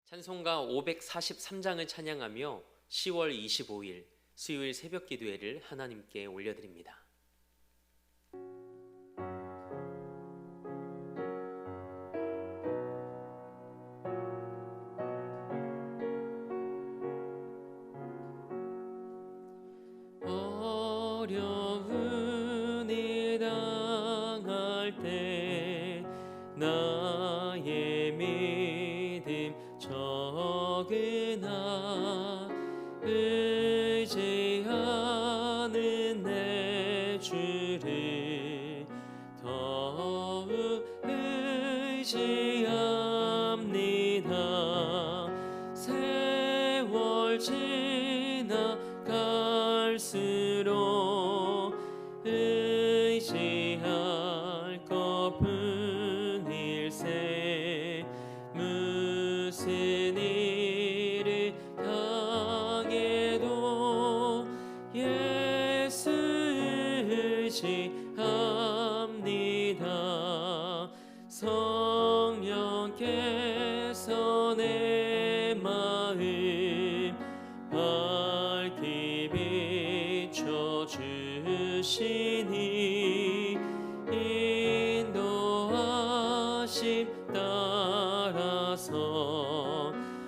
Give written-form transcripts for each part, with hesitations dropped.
찬송가 543장을 찬양하며 10월 25일 수요일 새벽 기도회를 하나님께 올려드립니다. 어려운 일 당할 때 나의 믿음 적으나 의지하는 내 주를 더욱 의지합니다. 세월 지나갈수록 의지할 것뿐일세. 무슨 일을 당해도 예수 의지합니다. 성령께서 내 마음 밝히 비춰주시니 인도하심 따라서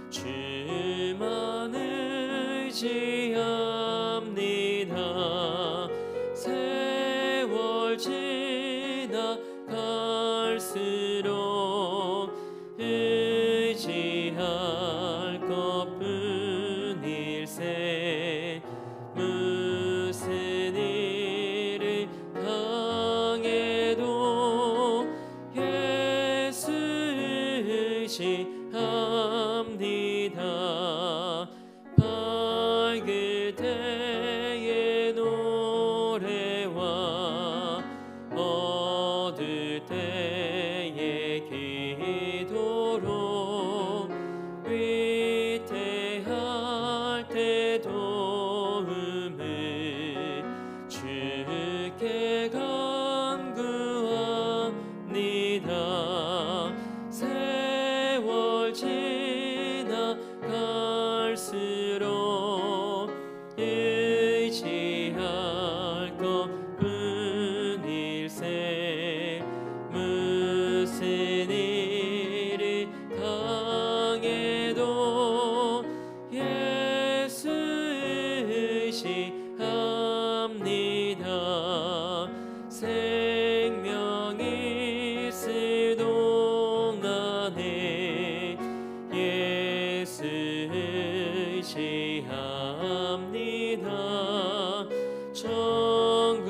주만 의지합니다. 세월 지나갈수록 의지할 것뿐일세. 무슨 일을 당해도 예수 의지합니다. 밝을 때의 노래와 어두울 때의 기도로 위태할 때 도움을 주께 간구합니다. 세월 지나갈수록 의지할 것뿐일세. 무슨 일을 당해도 예수 의지합니다. 생명이 있을 동안에 예수 의지합니다. 천국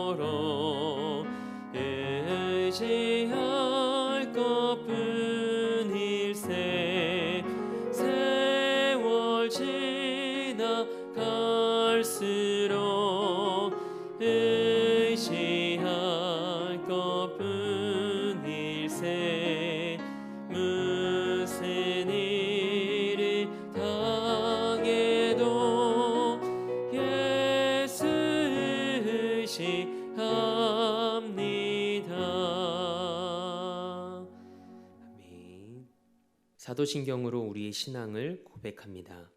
올라가도록 의지할 것뿐일세. 세월 지나갈수록 의지할 것뿐일세. 무슨 일을 당해도 예수 의지합니다. 아멘. 사도신경으로 우리의 신앙을 고백합니다.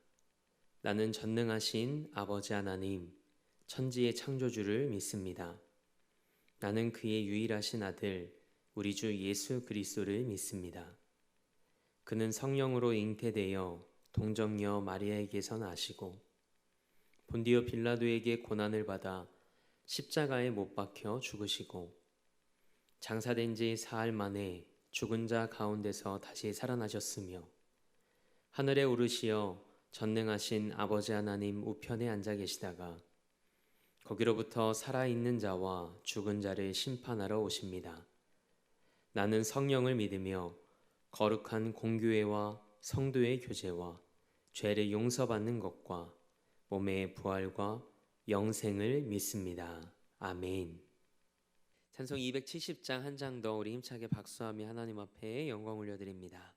나는 전능하신 아버지 하나님, 천지의 창조주를 믿습니다. 나는 그의 유일하신 아들, 우리 주 예수 그리스도를 믿습니다. 그는 성령으로 잉태되어 동정녀 마리아에게서 나시고 본디오 빌라도에게 고난을 받아 십자가에 못 박혀 죽으시고 장사된 지 사흘 만에 죽은 자 가운데서 다시 살아나셨으며 하늘에 오르시어 전능하신 아버지 하나님 우편에 앉아 계시다가 거기로부터 살아있는 자와 죽은 자를 심판하러 오십니다. 나는 성령을 믿으며 거룩한 공교회와 성도의 교제와 죄를 용서받는 것과 몸의 부활과 영생을 믿습니다. 아멘. 찬송 270장 한 장 더 우리 힘차게 박수하며 하나님 앞에 영광 올려드립니다.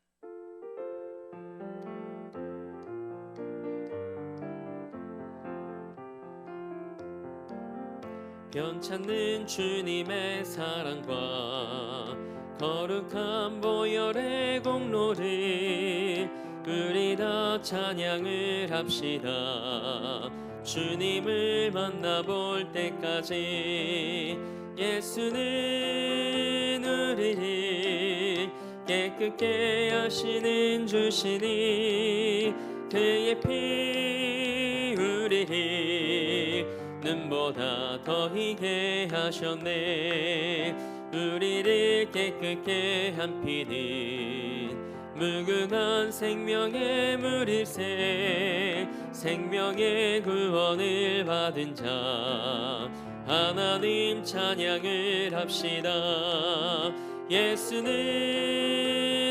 변찮는 주님의 사랑과 거룩한 보혈의 공로를 우리 다 찬양을 합시다. 주님을 만나볼 때까지 예수는 우리를 깨끗게 하시는 주시니 그의 피 우리를 눈보다 더 희게 하셨네. 우리를 깨끗게 한 피는 무궁한 생명의 물일세. 생명의 구원을 받은 자 하나님 찬양을 합시다. 예수는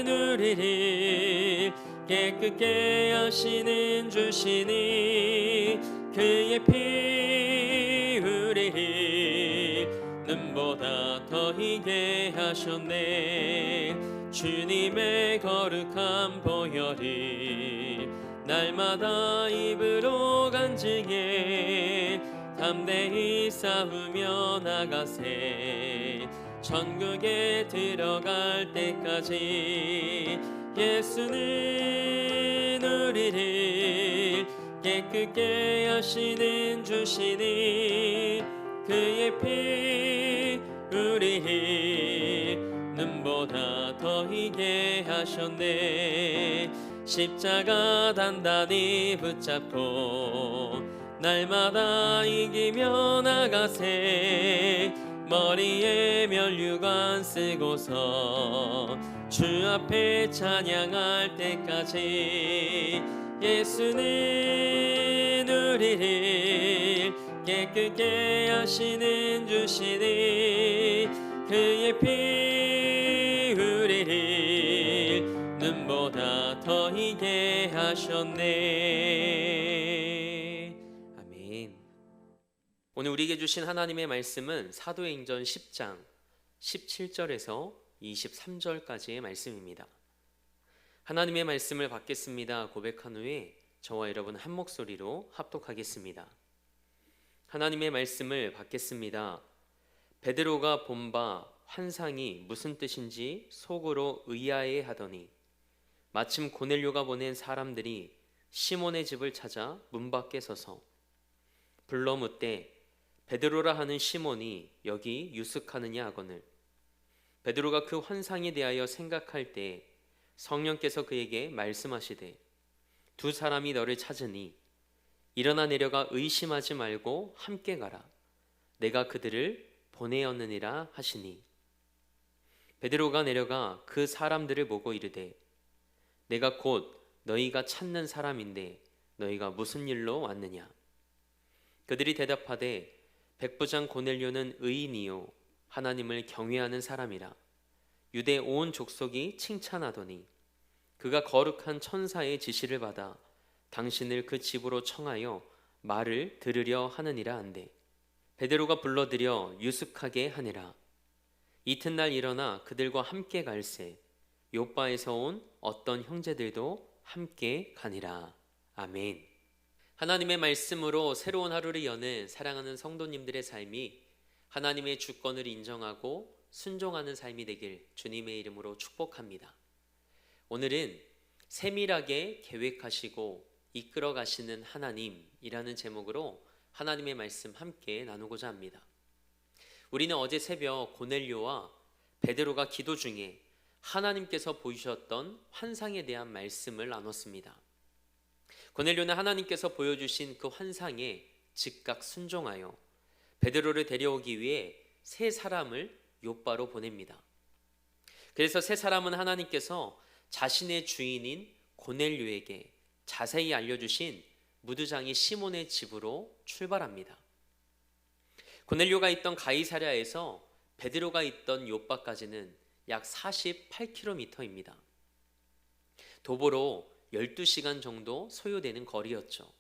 우리를 깨끗게 하시는 주시니 그의 피 우리를 눈보다 더 희게 하셨네. 주님의 거룩한 보혈을 날마다 입으로 간증해 담대히 싸우며 나가세. 천국에 들어갈 때까지 예수는 우리를 깨끗게 하시는 주시니 그의 피 우리를 눈보다 더 희게 하셨네. 십자가 단단히 붙잡고 날마다 이기며 나가세. 머리에 면류관 쓰고서 주 앞에 찬양할 때까지 예수는 우리를 깨끗게 하시는 주시니 그의 피 우리를 눈보다 더 희게 하셨네. 아멘. 오늘 우리에게 주신 하나님의 말씀은 사도행전 10장 17절에서 23절까지의 말씀입니다. 하나님의 말씀을 받겠습니다 고백한 후에 저와 여러분 한 목소리로 합독하겠습니다. 하나님의 말씀을 받겠습니다. 베드로가 본 바 환상이 무슨 뜻인지 속으로 의아해 하더니 마침 고넬료가 보낸 사람들이 시몬의 집을 찾아 문 밖에 서서 불러 묻되 베드로라 하는 시몬이 여기 유숙하느냐 하거늘. 베드로가 그 환상에 대하여 생각할 때 성령께서 그에게 말씀하시되 두 사람이 너를 찾으니 일어나 내려가 의심하지 말고 함께 가라. 내가 그들을 보내었느니라 하시니 베드로가 내려가 그 사람들을 보고 이르되 내가 곧 너희가 찾는 사람인데 너희가 무슨 일로 왔느냐. 그들이 대답하되 백부장 고넬료는 의인이요 하나님을 경외하는 사람이라. 유대 온 족속이 칭찬하더니 그가 거룩한 천사의 지시를 받아 당신을 그 집으로 청하여 말을 들으려 하느니라 한대. 베드로가 불러들여 유숙하게 하니라. 이튿날 일어나 그들과 함께 갈새 욥바에서 온 어떤 형제들도 함께 가니라. 아멘. 하나님의 말씀으로 새로운 하루를 여는 사랑하는 성도님들의 삶이 하나님의 주권을 인정하고 순종하는 삶이 되길 주님의 이름으로 축복합니다. 오늘은 세밀하게 계획하시고 이끌어 가시는 하나님이라는 제목으로 하나님의 말씀 함께 나누고자 합니다. 우리는 어제 새벽 고넬료와 베드로가 기도 중에 하나님께서 보이셨던 환상에 대한 말씀을 나눴습니다. 고넬료는 하나님께서 보여주신 그 환상에 즉각 순종하여 베드로를 데려오기 위해 세 사람을 욥바로 보냅니다. 그래서 세 사람은 하나님께서 자신의 주인인 고넬료에게 자세히 알려주신 무드장이 시몬의 집으로 출발합니다. 고넬료가 있던 가이사랴에서 베드로가 있던 욥바까지는 약 48km입니다. 도보로 12시간 정도 소요되는 거리였죠.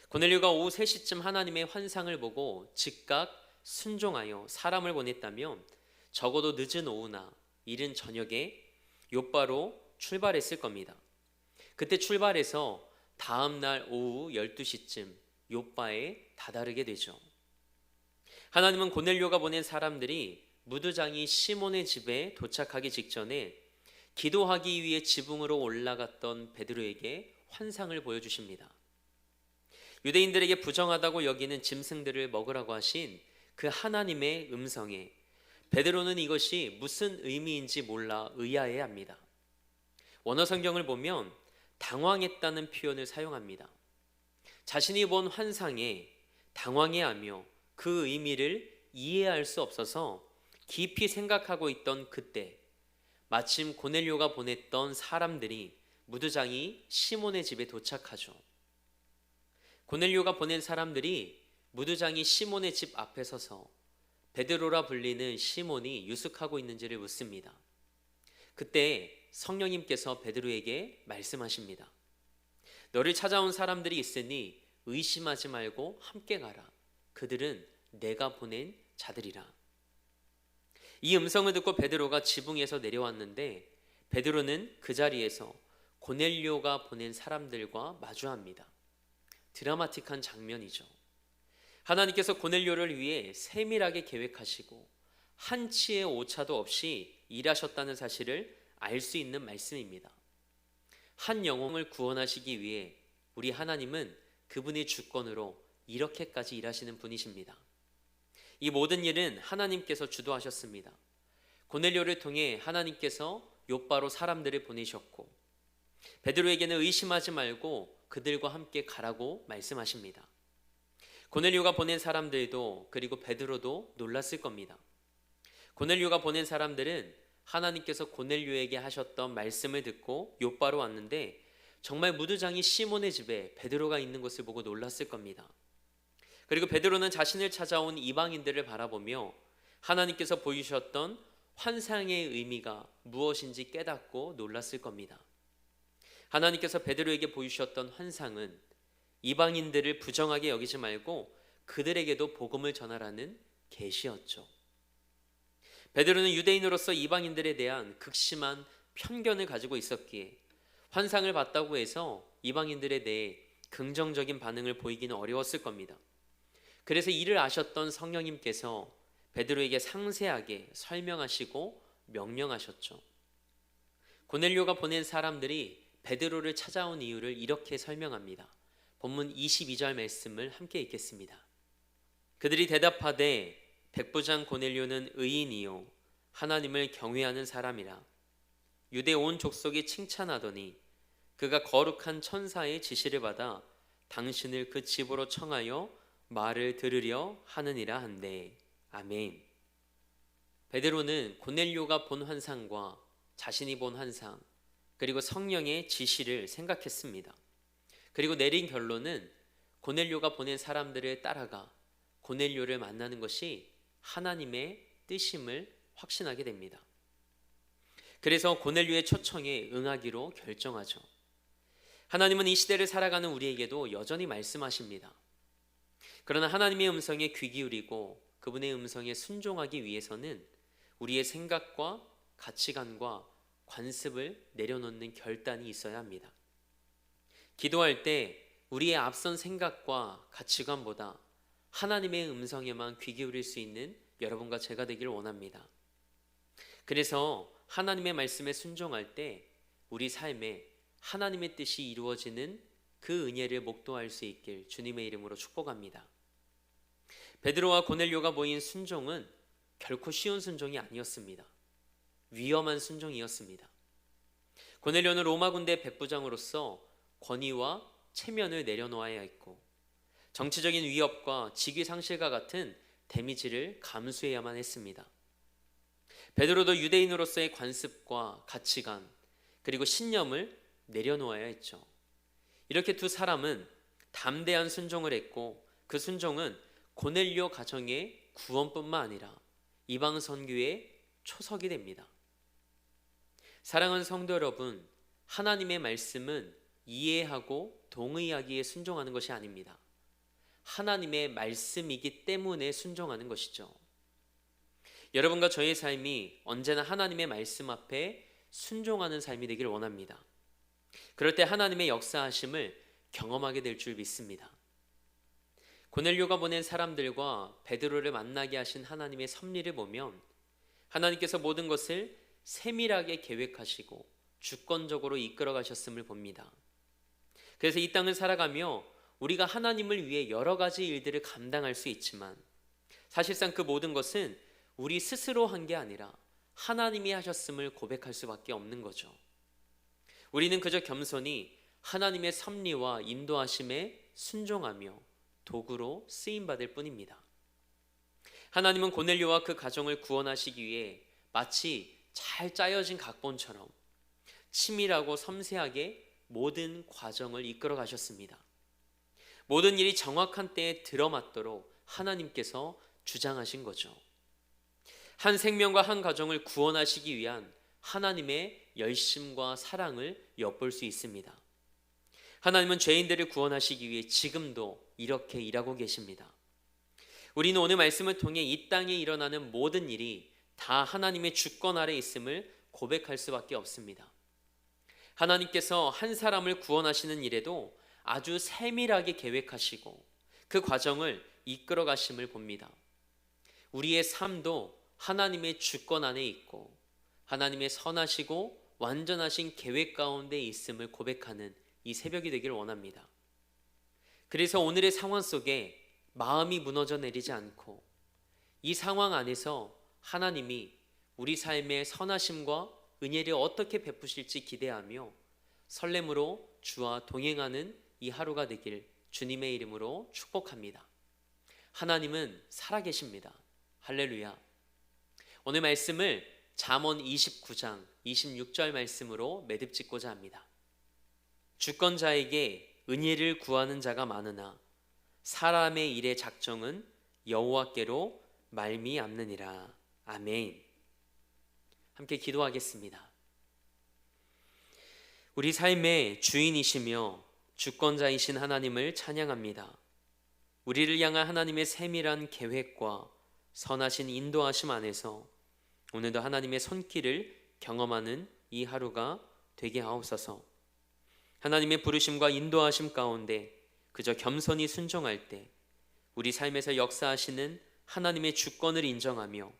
고넬료가 오후 3시쯤 하나님의 환상을 보고 즉각 순종하여 사람을 보냈다면 적어도 늦은 오후나 이른 저녁에 욥바로 출발했을 겁니다. 그때 출발해서 다음 날 오후 12시쯤 욥바에 다다르게 되죠. 하나님은 고넬료가 보낸 사람들이 무두장이 시몬의 집에 도착하기 직전에 기도하기 위해 지붕으로 올라갔던 베드로에게 환상을 보여주십니다. 유대인들에게 부정하다고 여기는 짐승들을 먹으라고 하신 그 하나님의 음성에 베드로는 이것이 무슨 의미인지 몰라 의아해합니다. 원어 성경을 보면 당황했다는 표현을 사용합니다. 자신이 본 환상에 당황해하며 그 의미를 이해할 수 없어서 깊이 생각하고 있던 그때 마침 고넬료가 보냈던 사람들이 무두장이 시몬의 집에 도착하죠. 고넬료가 보낸 사람들이 무두장이 시몬의 집 앞에 서서 베드로라 불리는 시몬이 유숙하고 있는지를 묻습니다. 그때 성령님께서 베드로에게 말씀하십니다. 너를 찾아온 사람들이 있으니 의심하지 말고 함께 가라. 그들은 내가 보낸 자들이라. 이 음성을 듣고 베드로가 지붕에서 내려왔는데 베드로는 그 자리에서 고넬료가 보낸 사람들과 마주합니다. 드라마틱한 장면이죠. 하나님께서 고넬료를 위해 세밀하게 계획하시고 한치의 오차도 없이 일하셨다는 사실을 알 수 있는 말씀입니다. 한 영혼을 구원하시기 위해 우리 하나님은 그분의 주권으로 이렇게까지 일하시는 분이십니다. 이 모든 일은 하나님께서 주도하셨습니다. 고넬료를 통해 하나님께서 욥바로 사람들을 보내셨고 베드로에게는 의심하지 말고 그들과 함께 가라고 말씀하십니다. 고넬료가 보낸 사람들도 그리고 베드로도 놀랐을 겁니다. 고넬료가 보낸 사람들은 하나님께서 고넬료에게 하셨던 말씀을 듣고 욥바로 왔는데 정말 무두장이 시몬의 집에 베드로가 있는 것을 보고 놀랐을 겁니다. 그리고 베드로는 자신을 찾아온 이방인들을 바라보며 하나님께서 보이셨던 환상의 의미가 무엇인지 깨닫고 놀랐을 겁니다. 하나님께서 베드로에게 보이셨던 환상은 이방인들을 부정하게 여기지 말고 그들에게도 복음을 전하라는 계시였죠. 베드로는 유대인으로서 이방인들에 대한 극심한 편견을 가지고 있었기에 환상을 봤다고 해서 이방인들에 대해 긍정적인 반응을 보이기는 어려웠을 겁니다. 그래서 이를 아셨던 성령님께서 베드로에게 상세하게 설명하시고 명령하셨죠. 고넬료가 보낸 사람들이 베드로를 찾아온 이유를 이렇게 설명합니다. 본문 22절 말씀을 함께 읽겠습니다. 그들이 대답하되 백부장 고넬료는 의인이요 하나님을 경외하는 사람이라. 유대 온 족속이 칭찬하더니 그가 거룩한 천사의 지시를 받아 당신을 그 집으로 청하여 말을 들으려 하느니라 한대. 아멘. 베드로는 고넬료가 본 환상과 자신이 본 환상 그리고 성령의 지시를 생각했습니다. 그리고 내린 결론은 고넬료가 보낸 사람들을 따라가 고넬료를 만나는 것이 하나님의 뜻임을 확신하게 됩니다. 그래서 고넬료의 초청에 응하기로 결정하죠. 하나님은 이 시대를 살아가는 우리에게도 여전히 말씀하십니다. 그러나 하나님의 음성에 귀 기울이고 그분의 음성에 순종하기 위해서는 우리의 생각과 가치관과 관습을 내려놓는 결단이 있어야 합니다. 기도할 때 우리의 앞선 생각과 가치관보다 하나님의 음성에만 귀 기울일 수 있는 여러분과 제가 되기를 원합니다. 그래서 하나님의 말씀에 순종할 때 우리 삶에 하나님의 뜻이 이루어지는 그 은혜를 목도할 수 있길 주님의 이름으로 축복합니다. 베드로와 고넬료가 보인 순종은 결코 쉬운 순종이 아니었습니다. 위험한 순종이었습니다. 고넬료는 로마 군대 백부장으로서 권위와 체면을 내려놓아야 했고 정치적인 위협과 직위 상실과 같은 데미지를 감수해야만 했습니다. 베드로도 유대인으로서의 관습과 가치관 그리고 신념을 내려놓아야 했죠. 이렇게 두 사람은 담대한 순종을 했고 그 순종은 고넬료 가정의 구원뿐만 아니라 이방 선교의 초석이 됩니다. 사랑하는 성도 여러분, 하나님의 말씀은 이해하고 동의하기에 순종하는 것이 아닙니다. 하나님의 말씀이기 때문에 순종하는 것이죠. 여러분과 저의 삶이 언제나 하나님의 말씀 앞에 순종하는 삶이 되길 원합니다. 그럴 때 하나님의 역사하심을 경험하게 될 줄 믿습니다. 고넬료가 보낸 사람들과 베드로를 만나게 하신 하나님의 섭리를 보면 하나님께서 모든 것을 세밀하게 계획하시고 주권적으로 이끌어 가셨음을 봅니다. 그래서 이 땅을 살아가며 우리가 하나님을 위해 여러 가지 일들을 감당할 수 있지만 사실상 그 모든 것은 우리 스스로 한 게 아니라 하나님이 하셨음을 고백할 수밖에 없는 거죠. 우리는 그저 겸손히 하나님의 섭리와 인도하심에 순종하며 도구로 쓰임받을 뿐입니다. 하나님은 고넬료와 그 가정을 구원하시기 위해 마치 잘 짜여진 각본처럼 치밀하고 섬세하게 모든 과정을 이끌어 가셨습니다. 모든 일이 정확한 때에 들어맞도록 하나님께서 주장하신 거죠. 한 생명과 한 가정을 구원하시기 위한 하나님의 열심과 사랑을 엿볼 수 있습니다. 하나님은 죄인들을 구원하시기 위해 지금도 이렇게 일하고 계십니다. 우리는 오늘 말씀을 통해 이 땅에 일어나는 모든 일이 다 하나님의 주권 아래 있음을 고백할 수밖에 없습니다. 하나님께서 한 사람을 구원하시는 일에도 아주 세밀하게 계획하시고 그 과정을 이끌어 가심을 봅니다. 우리의 삶도 하나님의 주권 안에 있고 하나님의 선하시고 완전하신 계획 가운데 있음을 고백하는 이 새벽이 되기를 원합니다. 그래서 오늘의 상황 속에 마음이 무너져 내리지 않고 이 상황 안에서 하나님이 우리 삶의 선하심과 은혜를 어떻게 베푸실지 기대하며 설렘으로 주와 동행하는 이 하루가 되길 주님의 이름으로 축복합니다. 하나님은 살아계십니다. 할렐루야. 오늘 말씀을 잠언 29장 26절 말씀으로 매듭짓고자 합니다. 주권자에게 은혜를 구하는 자가 많으나 사람의 일의 작정은 여호와께로 말미암느니라. 아멘. 함께 기도하겠습니다. 우리 삶의 주인이시며 주권자이신 하나님을 찬양합니다. 우리를 향한 하나님의 세밀한 계획과 선하신 인도하심 안에서 오늘도 하나님의 손길을 경험하는 이 하루가 되게 하옵소서. 하나님의 부르심과 인도하심 가운데 그저 겸손히 순종할 때 우리 삶에서 역사하시는 하나님의 주권을 인정하며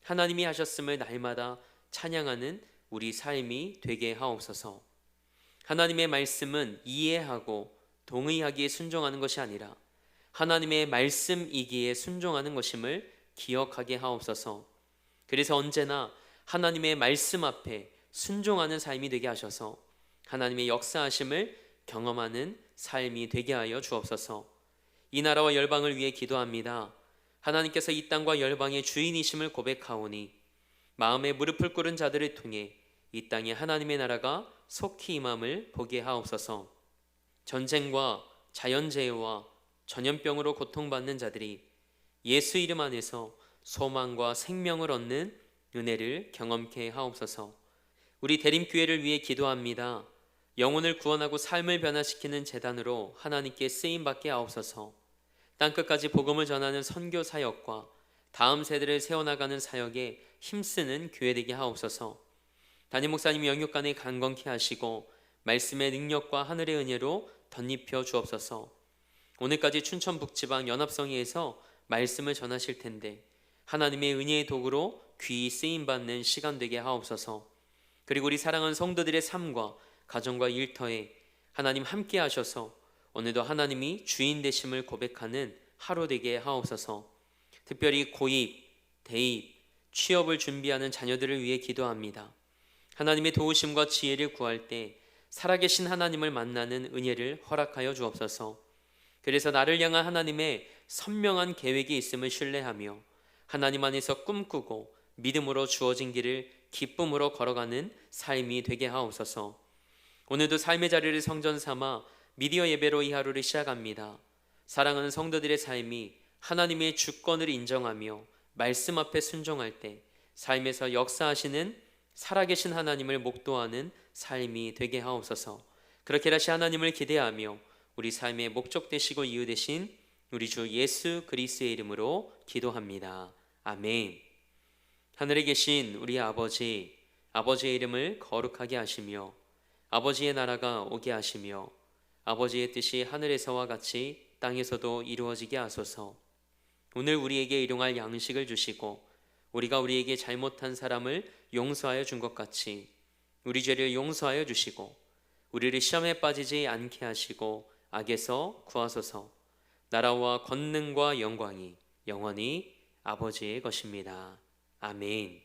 하나님이 하셨음을 날마다 찬양하는 우리 삶이 되게 하옵소서. 하나님의 말씀은 이해하고 동의하기에 순종하는 것이 아니라 하나님의 말씀이기에 순종하는 것임을 기억하게 하옵소서. 그래서 언제나 하나님의 말씀 앞에 순종하는 삶이 되게 하셔서 하나님의 역사하심을 경험하는 삶이 되게 하여 주옵소서. 이 나라와 열방을 위해 기도합니다. 하나님께서 이 땅과 열방의 주인이심을 고백하오니 마음에 무릎을 꿇은 자들을 통해 이 땅에 하나님의 나라가 속히 임함을 보게 하옵소서. 전쟁과 자연재해와 전염병으로 고통받는 자들이 예수 이름 안에서 소망과 생명을 얻는 은혜를 경험케 하옵소서. 우리 대림교회를 위해 기도합니다. 영혼을 구원하고 삶을 변화시키는 재단으로 하나님께 쓰임받게 하옵소서. 땅끝까지 복음을 전하는 선교 사역과 다음 세대를 세워나가는 사역에 힘쓰는 교회 되게 하옵소서. 담임 목사님이 영육간에 강건케 하시고 말씀의 능력과 하늘의 은혜로 덧입혀 주옵소서. 오늘까지 춘천 북지방 연합성회에서 말씀을 전하실 텐데 하나님의 은혜의 도구로 귀히 쓰임받는 시간 되게 하옵소서. 그리고 우리 사랑하는 성도들의 삶과 가정과 일터에 하나님 함께 하셔서 오늘도 하나님이 주인 되심을 고백하는 하루 되게 하옵소서. 특별히 고입, 대입, 취업을 준비하는 자녀들을 위해 기도합니다. 하나님의 도우심과 지혜를 구할 때 살아계신 하나님을 만나는 은혜를 허락하여 주옵소서. 그래서 나를 향한 하나님의 선명한 계획이 있음을 신뢰하며 하나님 안에서 꿈꾸고 믿음으로 주어진 길을 기쁨으로 걸어가는 삶이 되게 하옵소서. 오늘도 삶의 자리를 성전 삼아 미디어 예배로 이 하루를 시작합니다. 사랑하는 성도들의 삶이 하나님의 주권을 인정하며 말씀 앞에 순종할 때 삶에서 역사하시는 살아계신 하나님을 목도하는 삶이 되게 하옵소서. 그렇게 다시 하나님을 기대하며 우리 삶의 목적 되시고 이유 되신 우리 주 예수 그리스도의 이름으로 기도합니다. 아멘. 하늘에 계신 우리 아버지, 아버지의 이름을 거룩하게 하시며 아버지의 나라가 오게 하시며 아버지의 뜻이 하늘에서와 같이 땅에서도 이루어지게 하소서. 오늘 우리에게 일용할 양식을 주시고 우리가 우리에게 잘못한 사람을 용서하여 준 것 같이 우리 죄를 용서하여 주시고 우리를 시험에 빠지지 않게 하시고 악에서 구하소서. 나라와 권능과 영광이 영원히 아버지의 것입니다. 아멘.